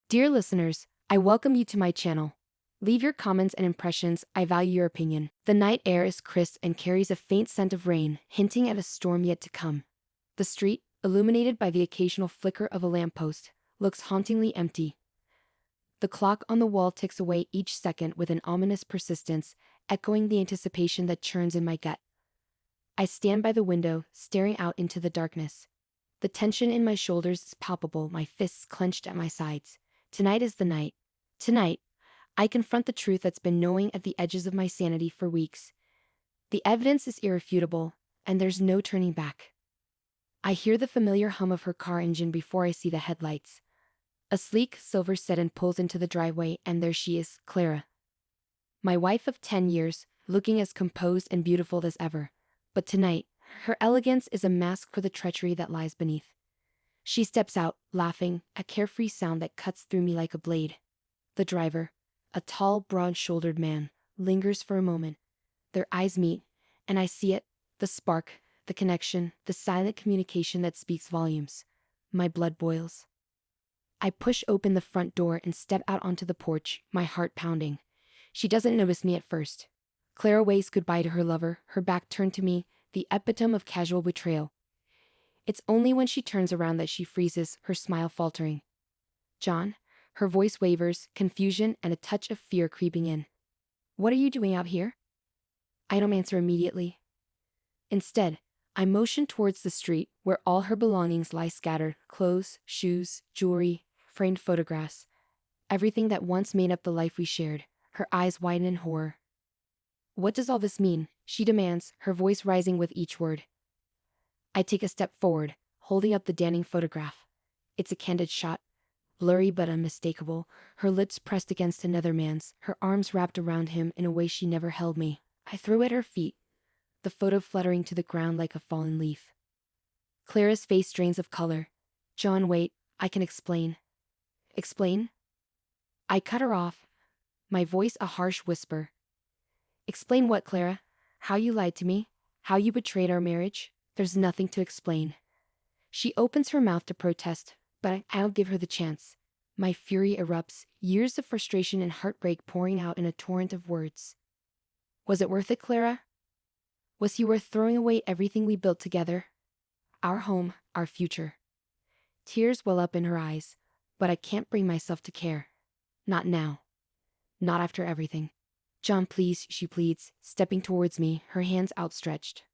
Dear listeners, I welcome you to my channel. Leave your comments and impressions, I value your opinion. The night air is crisp and carries a faint scent of rain, hinting at a storm yet to come. The street, illuminated by the occasional flicker of a lamppost, looks hauntingly empty. The clock on the wall ticks away each second with an ominous persistence, echoing the anticipation that churns in my gut. I stand by the window, staring out into the darkness. The tension in my shoulders is palpable, my fists clenched at my sides. Tonight is the night. Tonight, I confront the truth that's been gnawing at the edges of my sanity for weeks. The evidence is irrefutable, and there's no turning back. I hear the familiar hum of her car engine before I see the headlights. A sleek silver sedan pulls into the driveway, and there she is, Clara. My wife of 10 years, looking as composed and beautiful as ever. But tonight, her elegance is a mask for the treachery that lies beneath. She steps out, laughing, a carefree sound that cuts through me like a blade. The driver, a tall, broad-shouldered man, lingers for a moment. Their eyes meet, and I see it, the spark, the connection, the silent communication that speaks volumes. My blood boils. I push open the front door and step out onto the porch, my heart pounding. She doesn't notice me at first. Clara waves goodbye to her lover, her back turned to me, the epitome of casual betrayal. It's only when she turns around that she freezes, her smile faltering. John? Her voice wavers, confusion and a touch of fear creeping in. What are you doing out here? I don't answer immediately. Instead, I motion towards the street, where all her belongings lie scattered, clothes, shoes, jewelry, framed photographs. Everything that once made up the life we shared. Her eyes widen in horror. What does all this mean? She demands, her voice rising with each word. I take a step forward, holding up the damning photograph. It's a candid shot, blurry but unmistakable, her lips pressed against another man's, her arms wrapped around him in a way she never held me. I throw at her feet, the photo fluttering to the ground like a fallen leaf. Clara's face drains of color. John, wait, I can explain. Explain? I cut her off, my voice a harsh whisper. Explain what, Clara? How you lied to me? How you betrayed our marriage? There's nothing to explain. She opens her mouth to protest, but I don't give her the chance. My fury erupts, years of frustration and heartbreak pouring out in a torrent of words. Was it worth it, Clara? Was he worth throwing away everything we built together? Our home, our future. Tears well up in her eyes, but I can't bring myself to care. Not now. Not after everything. John, please, she pleads, stepping towards me, her hands outstretched.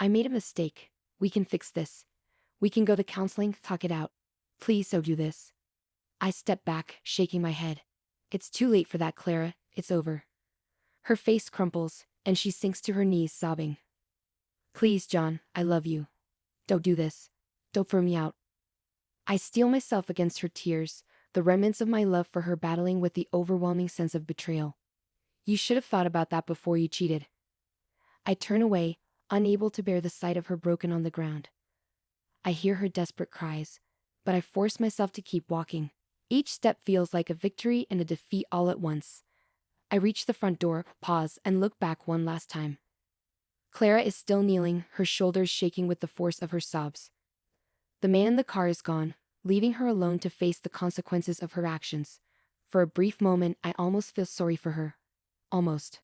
I made a mistake. We can fix this. We can go to counseling, talk it out. Please, so do this. I step back, shaking my head. It's too late for that, Clara. It's over. Her face crumples, and she sinks to her knees, sobbing. Please, John, I love you. Don't do this. Don't throw me out. I steel myself against her tears, the remnants of my love for her battling with the overwhelming sense of betrayal. You should have thought about that before you cheated. I turn away, unable to bear the sight of her broken on the ground. I hear her desperate cries, but I force myself to keep walking. Each step feels like a victory and a defeat all at once. I reach the front door, pause, and look back one last time. Clara is still kneeling, her shoulders shaking with the force of her sobs. The man in the car is gone, leaving her alone to face the consequences of her actions. For a brief moment, I almost feel sorry for her. Almost.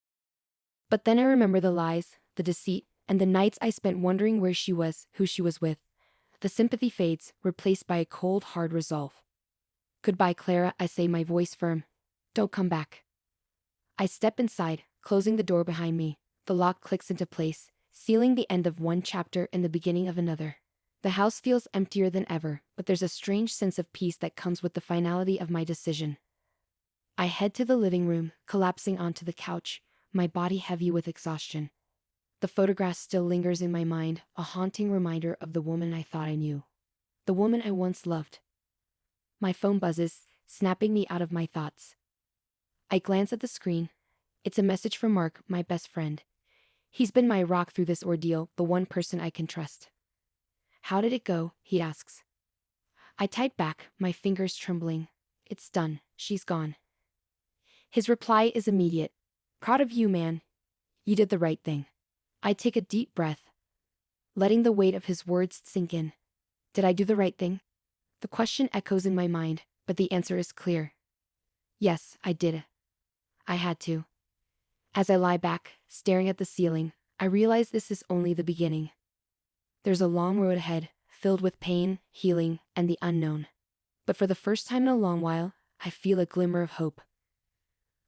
But then I remember the lies, the deceit, and the nights I spent wondering where she was, who she was with. The sympathy fades, replaced by a cold, hard resolve. Goodbye, Clara, I say, my voice firm. Don't come back. I step inside, closing the door behind me. The lock clicks into place, sealing the end of one chapter and the beginning of another. The house feels emptier than ever, but there's a strange sense of peace that comes with the finality of my decision. I head to the living room, collapsing onto the couch, my body heavy with exhaustion. The photograph still lingers in my mind, a haunting reminder of the woman I thought I knew. The woman I once loved. My phone buzzes, snapping me out of my thoughts. I glance at the screen. It's a message from Mark, my best friend. He's been my rock through this ordeal, the one person I can trust. How did it go? He asks. I type back, my fingers trembling. It's done, she's gone. His reply is immediate. Proud of you, man. You did the right thing. I take a deep breath, letting the weight of his words sink in. Did I do the right thing? The question echoes in my mind, but the answer is clear. Yes, I did. I had to. As I lie back, staring at the ceiling, I realize this is only the beginning. There's a long road ahead, filled with pain, healing, and the unknown. But for the first time in a long while, I feel a glimmer of hope.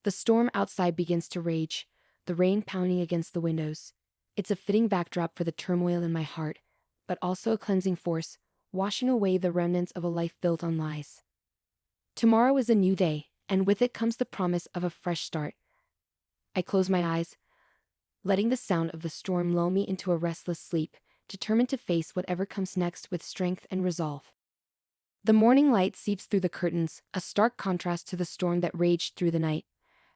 The storm outside begins to rage, the rain pounding against the windows. It's a fitting backdrop for the turmoil in my heart, but also a cleansing force, washing away the remnants of a life built on lies. Tomorrow is a new day, and with it comes the promise of a fresh start. I close my eyes, letting the sound of the storm lull me into a restless sleep, determined to face whatever comes next with strength and resolve. The morning light seeps through the curtains, a stark contrast to the storm that raged through the night.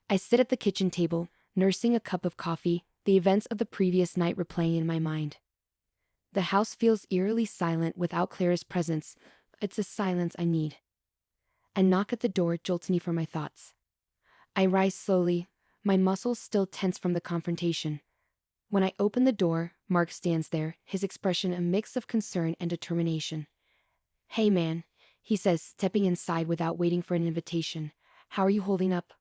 I sit at the kitchen table, nursing a cup of coffee, the events of the previous night replaying in my mind. The house feels eerily silent without Clara's presence. It's a silence I need. A knock at the door jolts me from my thoughts. I rise slowly, my muscles still tense from the confrontation. When I open the door, Mark stands there, his expression a mix of concern and determination. "Hey man," he says, stepping inside without waiting for an invitation. "How are you holding up?"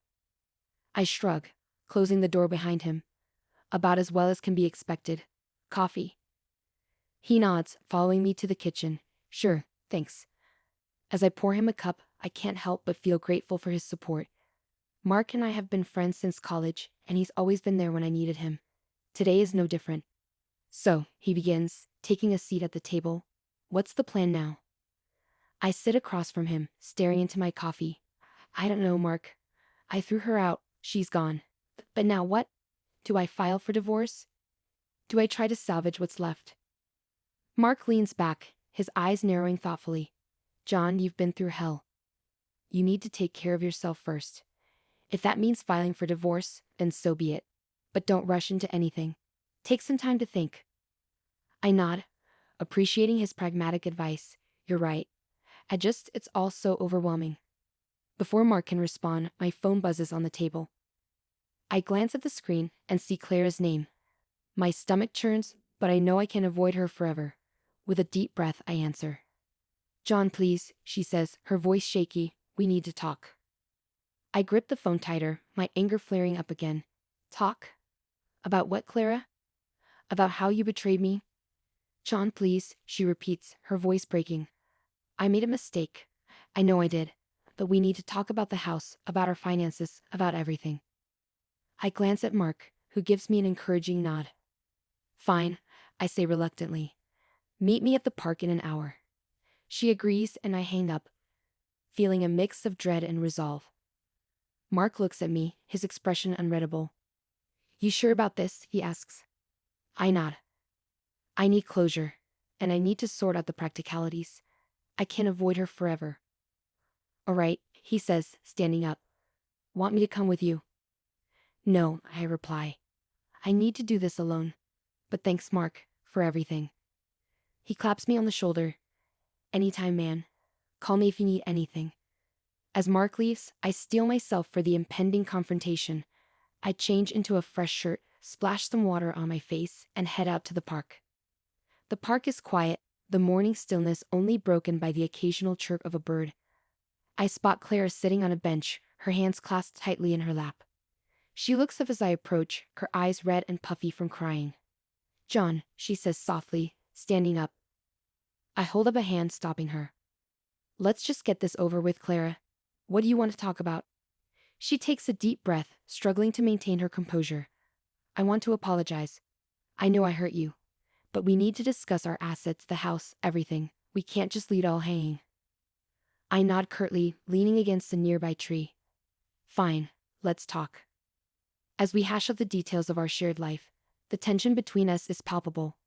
I shrug, closing the door behind him. "About as well as can be expected. Coffee?" He nods, following me to the kitchen. "Sure, thanks." As I pour him a cup, I can't help but feel grateful for his support. Mark and I have been friends since college, and he's always been there when I needed him. Today is no different. "So," he begins, taking a seat at the table, "what's the plan now?" I sit across from him, staring into my coffee. "I don't know, Mark. I threw her out, she's gone. But now what? Do I file for divorce? Do I try to salvage what's left?" Mark leans back, his eyes narrowing thoughtfully. "John, you've been through hell. You need to take care of yourself first. If that means filing for divorce, then so be it. But don't rush into anything. Take some time to think." I nod, appreciating his pragmatic advice. "You're right. It's all so overwhelming." Before Mark can respond, my phone buzzes on the table. I glance at the screen and see Clara's name. My stomach churns, but I know I can avoid her forever. With a deep breath, I answer. "John, please," she says, her voice shaky. "We need to talk." I grip the phone tighter, my anger flaring up again. "Talk? About what, Clara? About how you betrayed me?" "John, please," she repeats, her voice breaking. "I made a mistake. I know I did. But we need to talk about the house, about our finances, about everything." I glance at Mark, who gives me an encouraging nod. "Fine," I say reluctantly. "Meet me at the park in an hour." She agrees and I hang up, feeling a mix of dread and resolve. Mark looks at me, his expression unreadable. "You sure about this?" he asks. I nod. I need closure, and I need to sort out the practicalities. I can't avoid her forever. "All right," he says, standing up. "Want me to come with you?" "No," I reply. "I need to do this alone. But thanks, Mark, for everything." He claps me on the shoulder. "Anytime, man. Call me if you need anything." As Mark leaves, I steel myself for the impending confrontation. I change into a fresh shirt, splash some water on my face, and head out to the park. The park is quiet, the morning stillness only broken by the occasional chirp of a bird. I spot Clara sitting on a bench, her hands clasped tightly in her lap. She looks up as I approach, her eyes red and puffy from crying. "John," she says softly, standing up. I hold up a hand, stopping her. "Let's just get this over with, Clara. What do you want to talk about?" She takes a deep breath, struggling to maintain her composure. "I want to apologize. I know I hurt you. But we need to discuss our assets, the house, everything. We can't just leave it all hanging." I nod curtly, leaning against a nearby tree. "Fine, let's talk." As we hash out the details of our shared life, the tension between us is palpable.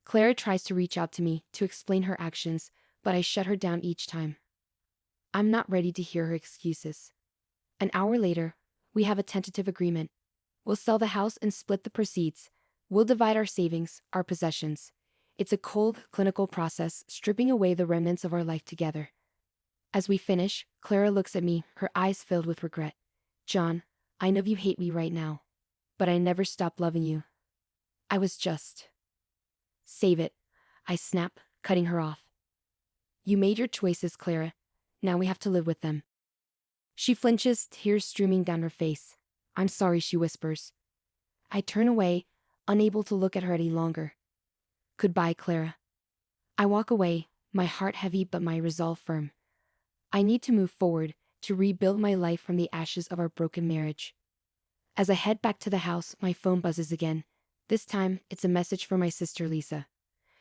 Clara tries to reach out to me, to explain her actions, but I shut her down each time. I'm not ready to hear her excuses. An hour later, we have a tentative agreement. We'll sell the house and split the proceeds. We'll divide our savings, our possessions. It's a cold, clinical process, stripping away the remnants of our life together. As we finish, Clara looks at me, her eyes filled with regret. "John, I know you hate me right now. But I never stopped loving you. I was just..." "Save it," I snap, cutting her off. "You made your choices, Clara. Now we have to live with them. She flinches, tears streaming down her face. I'm sorry, she whispers. I turn away, unable to look at her any longer. Goodbye, Clara. I walk away, my heart heavy but my resolve firm. I need to move forward, to rebuild my life from the ashes of our broken marriage. As I head back to the house, my phone buzzes again. This time, it's a message from my sister Lisa.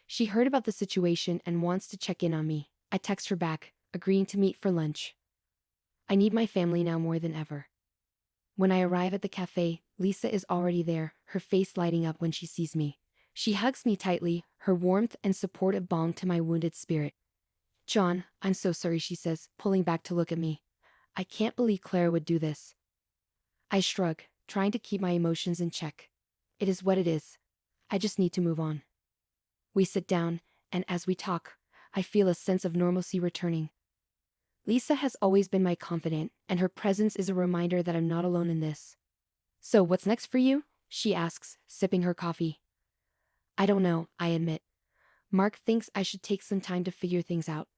She heard about the situation and wants to check in on me. I text her back, agreeing to meet for lunch. I need my family now more than ever. When I arrive at the cafe, Lisa is already there, her face lighting up when she sees me. She hugs me tightly, her warmth and support a balm to my wounded spirit. John, I'm so sorry, she says, pulling back to look at me. I can't believe Clara would do this. I shrug, trying to keep my emotions in check. It is what it is. I just need to move on. We sit down, and as we talk, I feel a sense of normalcy returning. Lisa has always been my confidant, and her presence is a reminder that I'm not alone in this. So what's next for you? She asks, sipping her coffee. I don't know, I admit. Mark thinks I should take some time to figure things out.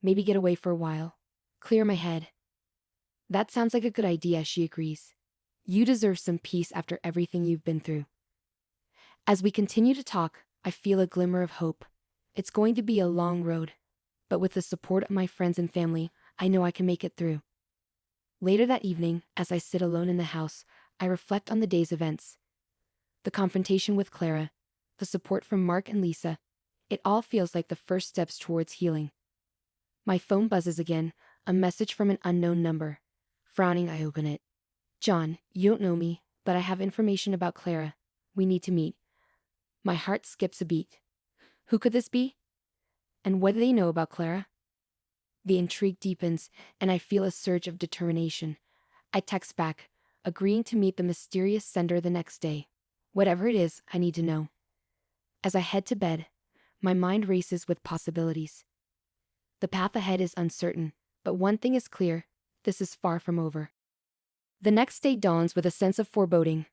Maybe get away for a while. Clear my head. That sounds like a good idea, she agrees. You deserve some peace after everything you've been through. As we continue to talk, I feel a glimmer of hope. It's going to be a long road. But with the support of my friends and family, I know I can make it through. Later that evening, as I sit alone in the house, I reflect on the day's events. The confrontation with Clara, the support from Mark and Lisa, it all feels like the first steps towards healing. My phone buzzes again, a message from an unknown number. Frowning, I open it. John, you don't know me, but I have information about Clara. We need to meet. My heart skips a beat. Who could this be? And what do they know about Clara? The intrigue deepens, and I feel a surge of determination. I text back, agreeing to meet the mysterious sender the next day. Whatever it is, I need to know. As I head to bed, my mind races with possibilities. The path ahead is uncertain, but one thing is clear: this is far from over. The next day dawns with a sense of foreboding.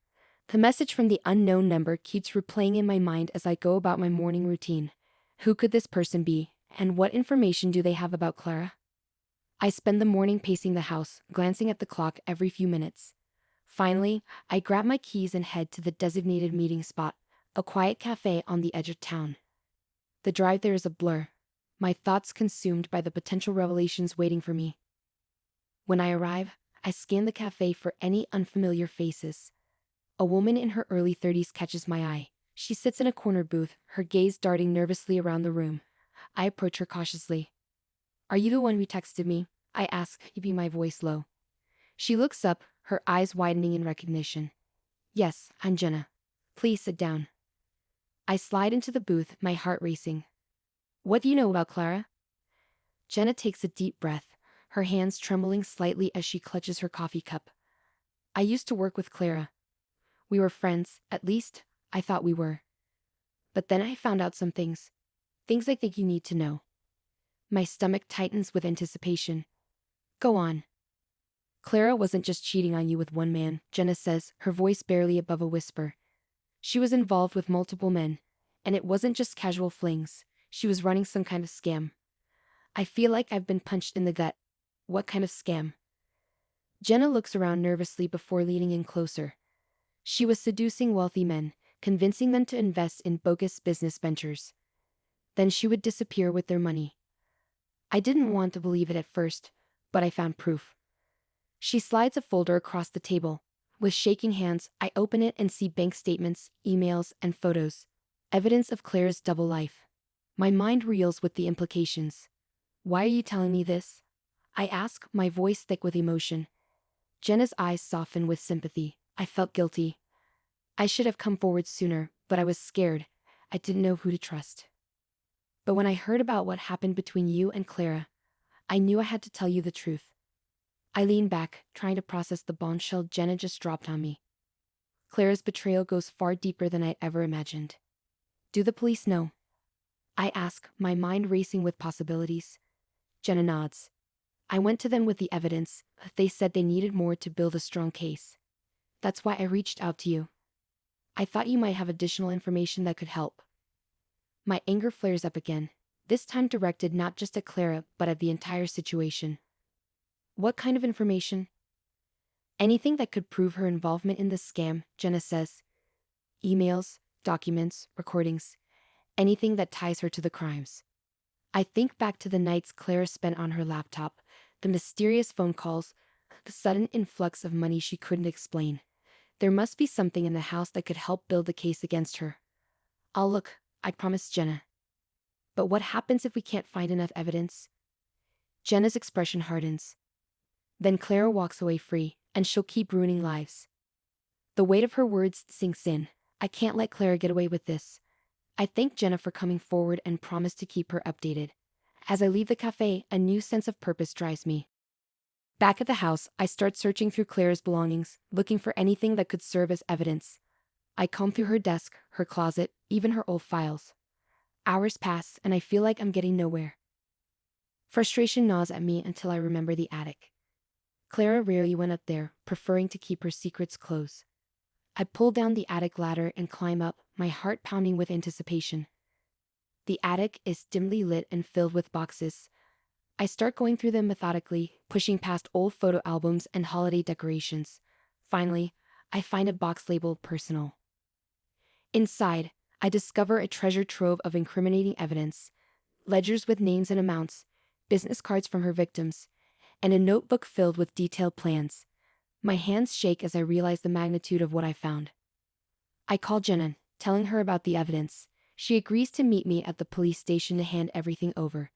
The message from the unknown number keeps replaying in my mind as I go about my morning routine. Who could this person be, and what information do they have about Clara? I spend the morning pacing the house, glancing at the clock every few minutes. Finally, I grab my keys and head to the designated meeting spot, a quiet cafe on the edge of town. The drive there is a blur, my thoughts consumed by the potential revelations waiting for me. When I arrive, I scan the cafe for any unfamiliar faces. A woman in her early 30s catches my eye. She sits in a corner booth, her gaze darting nervously around the room. I approach her cautiously. Are you the one who texted me? I ask, keeping my voice low. She looks up, her eyes widening in recognition. Yes, I'm Jenna. Please sit down. I slide into the booth, my heart racing. What do you know about Clara? Jenna takes a deep breath, her hands trembling slightly as she clutches her coffee cup. I used to work with Clara. We were friends, at least, I thought we were. But then I found out some things. Things I think you need to know. My stomach tightens with anticipation. Go on. Clara wasn't just cheating on you with one man, Jenna says, her voice barely above a whisper. She was involved with multiple men, and it wasn't just casual flings. She was running some kind of scam. I feel like I've been punched in the gut. What kind of scam? Jenna looks around nervously before leaning in closer. She was seducing wealthy men, convincing them to invest in bogus business ventures. Then she would disappear with their money. I didn't want to believe it at first, but I found proof. She slides a folder across the table. With shaking hands, I open it and see bank statements, emails, and photos. Evidence of Clara's double life. My mind reels with the implications. Why are you telling me this? I ask, my voice thick with emotion. Jenna's eyes soften with sympathy. I felt guilty. I should have come forward sooner, but I was scared. I didn't know who to trust. But when I heard about what happened between you and Clara, I knew I had to tell you the truth. I lean back, trying to process the bombshell Jenna just dropped on me. Clara's betrayal goes far deeper than I'd ever imagined. Do the police know? I ask, my mind racing with possibilities. Jenna nods. I went to them with the evidence, but they said they needed more to build a strong case. That's why I reached out to you. I thought you might have additional information that could help. My anger flares up again, this time directed not just at Clara but at the entire situation. What kind of information? Anything that could prove her involvement in the scam, Jenna says. Emails, documents, recordings, anything that ties her to the crimes. I think back to the nights Clara spent on her laptop, the mysterious phone calls, the sudden influx of money she couldn't explain. There must be something in the house that could help build the case against her. I'll look, I promised Jenna. But what happens if we can't find enough evidence? Jenna's expression hardens. Then Clara walks away free, and she'll keep ruining lives. The weight of her words sinks in. I can't let Clara get away with this. I thank Jenna for coming forward and promise to keep her updated. As I leave the cafe, a new sense of purpose drives me. Back at the house, I start searching through Clara's belongings, looking for anything that could serve as evidence. I comb through her desk, her closet, even her old files. Hours pass, and I feel like I'm getting nowhere. Frustration gnaws at me until I remember the attic. Clara rarely went up there, preferring to keep her secrets close. I pull down the attic ladder and climb up, my heart pounding with anticipation. The attic is dimly lit and filled with boxes. I start going through them methodically, pushing past old photo albums and holiday decorations. Finally, I find a box labeled personal. Inside, I discover a treasure trove of incriminating evidence, ledgers with names and amounts, business cards from her victims, and a notebook filled with detailed plans. My hands shake as I realize the magnitude of what I found. I call Jenna, telling her about the evidence. She agrees to meet me at the police station to hand everything over.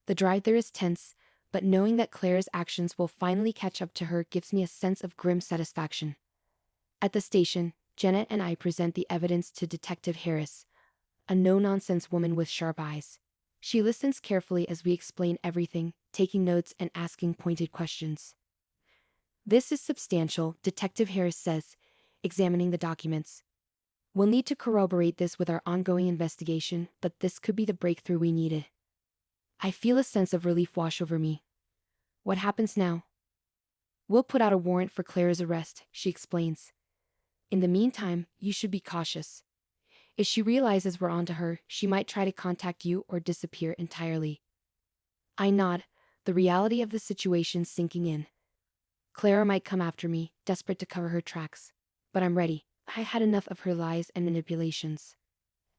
The drive there is tense, but knowing that Clara's actions will finally catch up to her gives me a sense of grim satisfaction. At the station, Jenna and I present the evidence to Detective Harris, a no-nonsense woman with sharp eyes. She listens carefully as we explain everything, taking notes and asking pointed questions. This is substantial, Detective Harris says, examining the documents. We'll need to corroborate this with our ongoing investigation, but this could be the breakthrough we needed. I feel a sense of relief wash over me. What happens now? We'll put out a warrant for Clara's arrest, she explains. In the meantime, you should be cautious. If she realizes we're onto her, she might try to contact you or disappear entirely. I nod, the reality of the situation sinking in. Clara might come after me, desperate to cover her tracks. But I'm ready. I had enough of her lies and manipulations.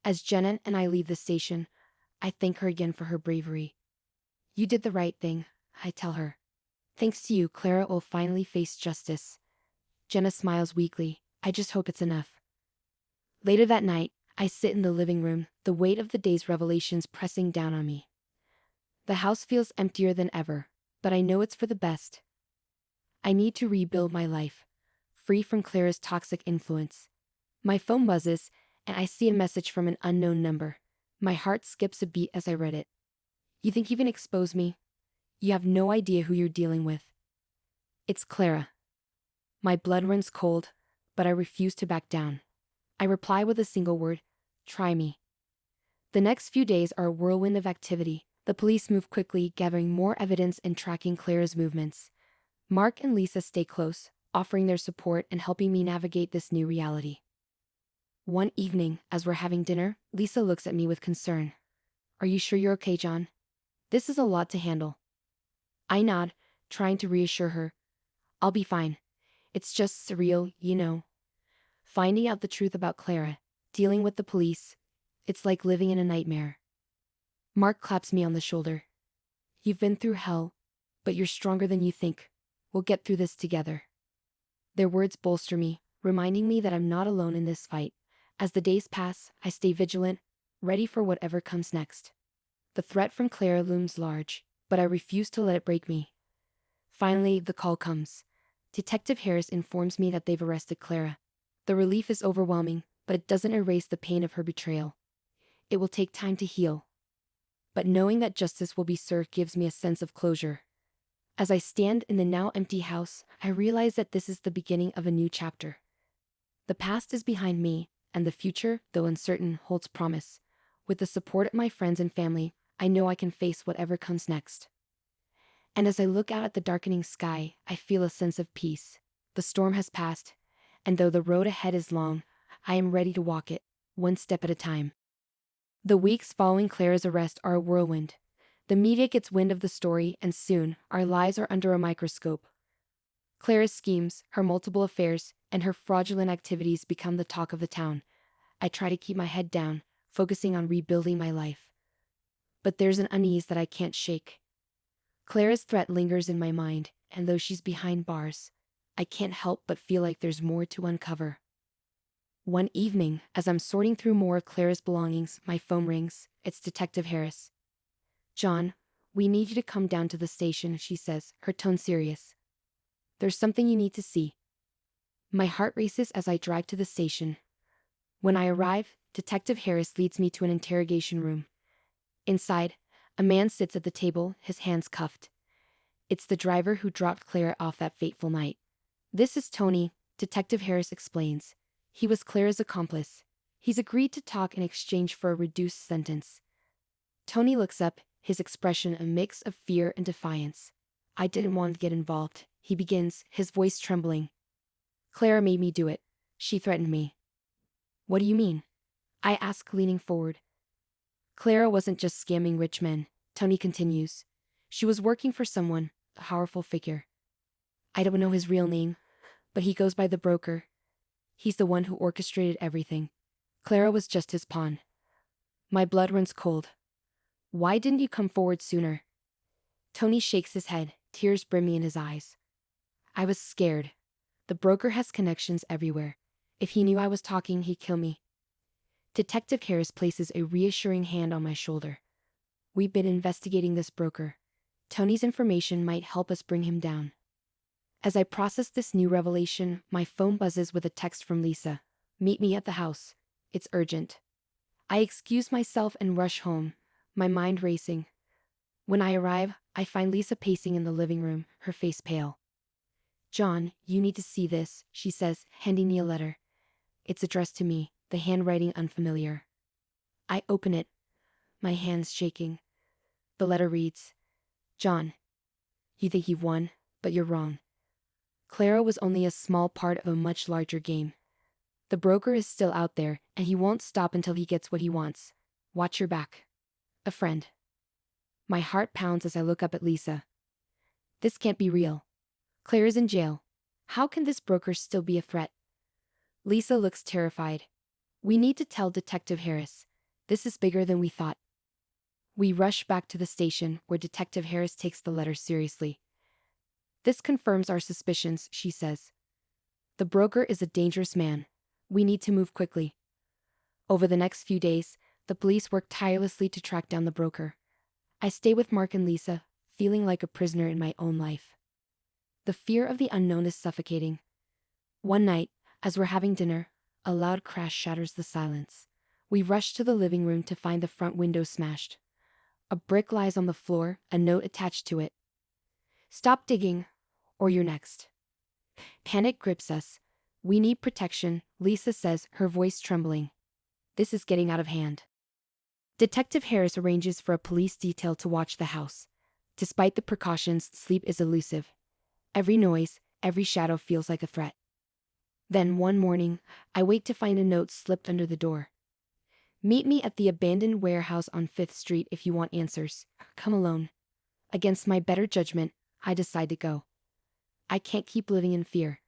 As Jenna and I leave the station, I thank her again for her bravery. You did the right thing, I tell her. Thanks to you, Clara will finally face justice. Jenna smiles weakly. I just hope it's enough. Later that night, I sit in the living room, the weight of the day's revelations pressing down on me. The house feels emptier than ever, but I know it's for the best. I need to rebuild my life, free from Clara's toxic influence. My phone buzzes, and I see a message from an unknown number. My heart skips a beat as I read it. You think you can expose me? You have no idea who you're dealing with. It's Clara. My blood runs cold, but I refuse to back down. I reply with a single word: try me. The next few days are a whirlwind of activity. The police move quickly, gathering more evidence and tracking Clara's movements. Mark and Lisa stay close, offering their support and helping me navigate this new reality. One evening, as we're having dinner, Lisa looks at me with concern. Are you sure you're okay, John? This is a lot to handle. I nod, trying to reassure her. I'll be fine. It's just surreal, you know. Finding out the truth about Clara, dealing with the police, it's like living in a nightmare. Mark claps me on the shoulder. You've been through hell, but you're stronger than you think. We'll get through this together. Their words bolster me, reminding me that I'm not alone in this fight. As the days pass, I stay vigilant, ready for whatever comes next. The threat from Clara looms large, but I refuse to let it break me. Finally, the call comes. Detective Harris informs me that they've arrested Clara. The relief is overwhelming, but it doesn't erase the pain of her betrayal. It will take time to heal. But knowing that justice will be served gives me a sense of closure. As I stand in the now empty house, I realize that this is the beginning of a new chapter. The past is behind me, and the future, though uncertain, holds promise. With the support of my friends and family, I know I can face whatever comes next. And as I look out at the darkening sky, I feel a sense of peace. The storm has passed, and though the road ahead is long, I am ready to walk it, one step at a time. The weeks following Clara's arrest are a whirlwind. The media gets wind of the story, and soon, our lives are under a microscope. Clara's schemes, her multiple affairs, and her fraudulent activities become the talk of the town. I try to keep my head down, focusing on rebuilding my life. But there's an unease that I can't shake. Clara's threat lingers in my mind, and though she's behind bars, I can't help but feel like there's more to uncover. One evening, as I'm sorting through more of Clara's belongings, my phone rings. It's Detective Harris. "John, we need you to come down to the station," she says, her tone serious. "There's something you need to see." My heart races as I drive to the station. When I arrive, Detective Harris leads me to an interrogation room. Inside, a man sits at the table, his hands cuffed. It's the driver who dropped Clara off that fateful night. "This is Tony," Detective Harris explains. "He was Clara's accomplice. He's agreed to talk in exchange for a reduced sentence." Tony looks up, his expression a mix of fear and defiance. "I didn't want to get involved," he begins, his voice trembling. "Clara made me do it. She threatened me." "What do you mean?" I ask, leaning forward. "Clara wasn't just scamming rich men," Tony continues. "She was working for someone, a powerful figure. I don't know his real name, but he goes by the broker. He's the one who orchestrated everything. Clara was just his pawn." My blood runs cold. "Why didn't you come forward sooner?" Tony shakes his head, tears brimming in his eyes. "I was scared. The broker has connections everywhere. If he knew I was talking, he'd kill me." Detective Harris places a reassuring hand on my shoulder. "We've been investigating this broker. Tony's information might help us bring him down." As I process this new revelation, my phone buzzes with a text from Lisa. "Meet me at the house. It's urgent." I excuse myself and rush home, my mind racing. When I arrive, I find Lisa pacing in the living room, her face pale. "John, you need to see this," she says, handing me a letter. It's addressed to me, the handwriting unfamiliar. I open it, my hands shaking. The letter reads, "John, you think you've won, but you're wrong. Clara was only a small part of a much larger game. The broker is still out there, and he won't stop until he gets what he wants. Watch your back. A friend." My heart pounds as I look up at Lisa. This can't be real. Clara's in jail. How can this broker still be a threat? Lisa looks terrified. "We need to tell Detective Harris. This is bigger than we thought." We rush back to the station, where Detective Harris takes the letter seriously. "This confirms our suspicions," she says. "The broker is a dangerous man. We need to move quickly." Over the next few days, the police work tirelessly to track down the broker. I stay with Mark and Lisa, feeling like a prisoner in my own life. The fear of the unknown is suffocating. One night, as we're having dinner, a loud crash shatters the silence. We rush to the living room to find the front window smashed. A brick lies on the floor, a note attached to it. "Stop digging, or you're next." Panic grips us. "We need protection," Lisa says, her voice trembling. "This is getting out of hand." Detective Harris arranges for a police detail to watch the house. Despite the precautions, sleep is elusive. Every noise, every shadow feels like a threat. Then one morning, I wake to find a note slipped under the door. "Meet me at the abandoned warehouse on 5th Street if you want answers. Come alone." Against my better judgment, I decide to go. I can't keep living in fear.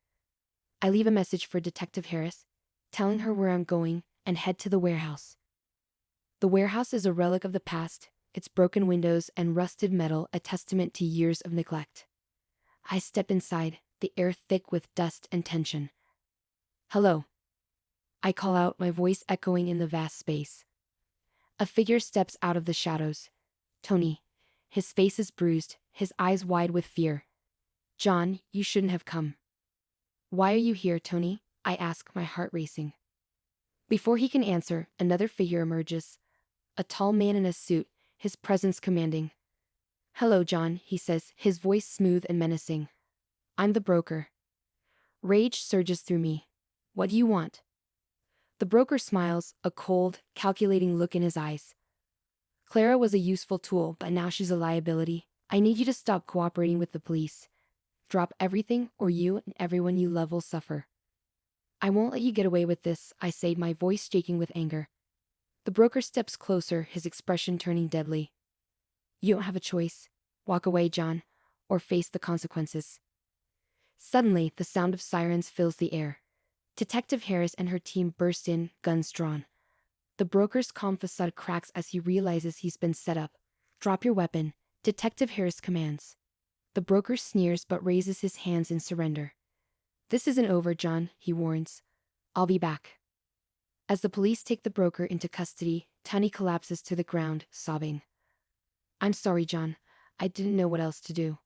I leave a message for Detective Harris, telling her where I'm going, and head to the warehouse. The warehouse is a relic of the past, its broken windows and rusted metal a testament to years of neglect. I step inside, the air thick with dust and tension. "Hello." I call out, my voice echoing in the vast space. A figure steps out of the shadows. Tony. His face is bruised, his eyes wide with fear. "John, you shouldn't have come." "Why are you here, Tony?" I ask, my heart racing. Before he can answer, another figure emerges. A tall man in a suit, his presence commanding. "Hello, John," he says, his voice smooth and menacing. "I'm the broker." Rage surges through me. "What do you want?" The broker smiles, a cold, calculating look in his eyes. "Clara was a useful tool, but now she's a liability. I need you to stop cooperating with the police. Drop everything, or you and everyone you love will suffer." "I won't let you get away with this," I say, my voice shaking with anger. The broker steps closer, his expression turning deadly. You don't have a choice. Walk away, John, or face the consequences. Suddenly, the sound of sirens fills the air. Detective Harris and her team burst in, guns drawn. The broker's calm facade cracks as he realizes he's been set up. Drop your weapon, Detective Harris commands. The broker sneers but raises his hands in surrender. This isn't over, John, he warns. I'll be back. As the police take the broker into custody, Tony collapses to the ground, sobbing. I'm sorry, John. I didn't know what else to do.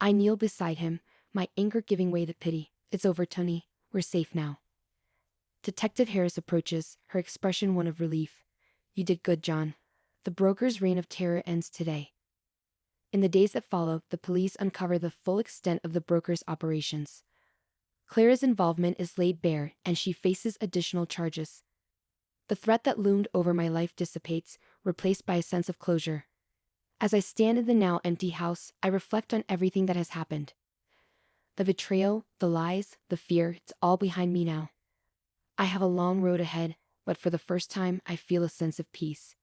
I kneel beside him, my anger giving way to pity. It's over, Tony. We're safe now. Detective Harris approaches, her expression one of relief. You did good, John. The broker's reign of terror ends today. In the days that follow, the police uncover the full extent of the broker's operations. Clara's involvement is laid bare, and she faces additional charges. The threat that loomed over my life dissipates, replaced by a sense of closure. As I stand in the now empty house, I reflect on everything that has happened. The betrayal, the lies, the fear, it's all behind me now. I have a long road ahead, but for the first time, I feel a sense of peace.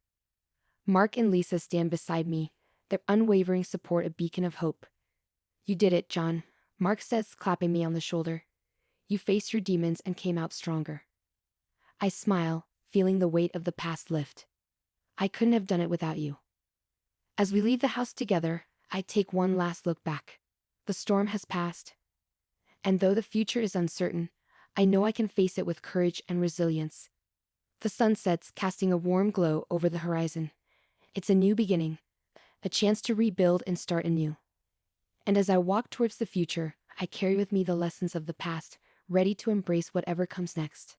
Mark and Lisa stand beside me, their unwavering support a beacon of hope. You did it, John, Mark says, clapping me on the shoulder. You faced your demons and came out stronger. I smile, feeling the weight of the past lift. I couldn't have done it without you. As we leave the house together, I take one last look back. The storm has passed. And though the future is uncertain, I know I can face it with courage and resilience. The sun sets, casting a warm glow over the horizon. It's a new beginning, a chance to rebuild and start anew. And as I walk towards the future, I carry with me the lessons of the past, ready to embrace whatever comes next.